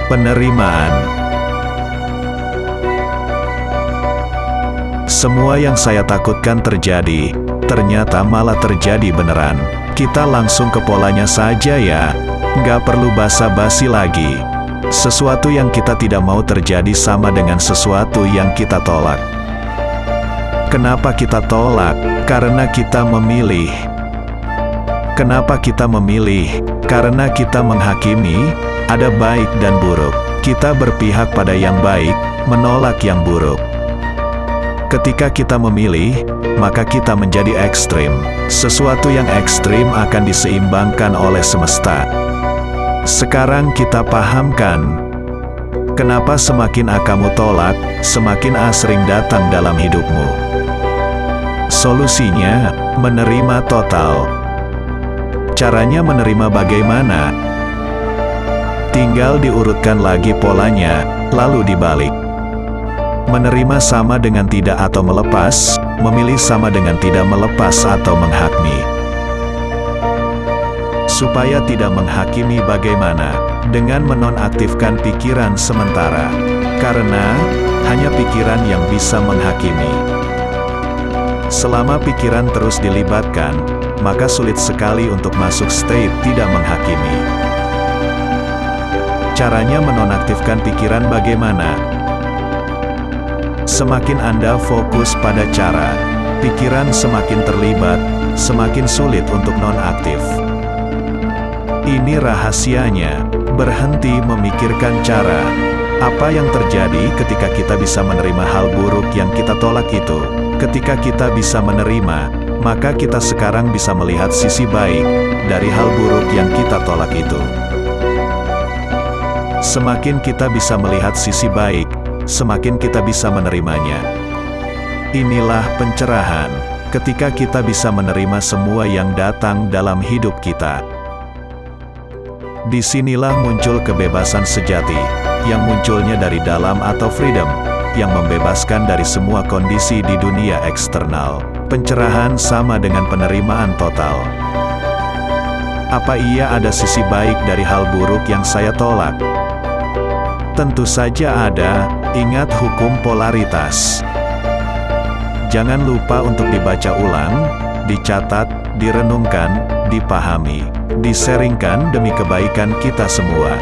Penerimaan. Semua yang saya takutkan terjadi, ternyata malah terjadi beneran. Kita langsung ke polanya saja ya, nggak perlu basa-basi lagi. Sesuatu yang kita tidak mau terjadi sama dengan sesuatu yang kita tolak. Kenapa kita tolak? Karena kita memilih. Kenapa kita memilih? Karena kita menghakimi, ada baik dan buruk. Kita berpihak pada yang baik, menolak yang buruk. Ketika kita memilih, maka kita menjadi ekstrim. Sesuatu yang ekstrim akan diseimbangkan oleh semesta. Sekarang kita pahamkan, kenapa semakin kamu tolak, semakin sering datang dalam hidupmu. Solusinya, menerima total. Caranya menerima bagaimana? Tinggal diurutkan lagi polanya, lalu dibalik. Menerima sama dengan tidak atau melepas, memilih sama dengan tidak melepas atau menghakimi. Supaya tidak menghakimi bagaimana? Dengan menonaktifkan pikiran sementara. Karena, hanya pikiran yang bisa menghakimi. Selama pikiran terus dilibatkan, maka sulit sekali untuk masuk state tidak menghakimi. Caranya menonaktifkan pikiran bagaimana? Semakin Anda fokus pada cara, pikiran semakin terlibat, semakin sulit untuk nonaktif. Ini rahasianya, berhenti memikirkan cara. Apa yang terjadi ketika kita bisa menerima hal buruk yang kita tolak itu? Ketika kita bisa menerima, maka kita sekarang bisa melihat sisi baik dari hal buruk yang kita tolak itu. Semakin kita bisa melihat sisi baik, semakin kita bisa menerimanya. Inilah pencerahan, ketika kita bisa menerima semua yang datang dalam hidup kita. Disinilah muncul kebebasan sejati, yang munculnya dari dalam atau freedom, yang membebaskan dari semua kondisi di dunia eksternal. Pencerahan sama dengan penerimaan total. Apa iya ada sisi baik dari hal buruk yang saya tolak? Tentu saja ada, ingat hukum polaritas. Jangan lupa untuk dibaca ulang, dicatat, direnungkan, dipahami, diseringkan demi kebaikan kita semua.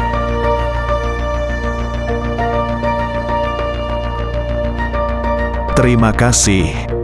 Terima kasih.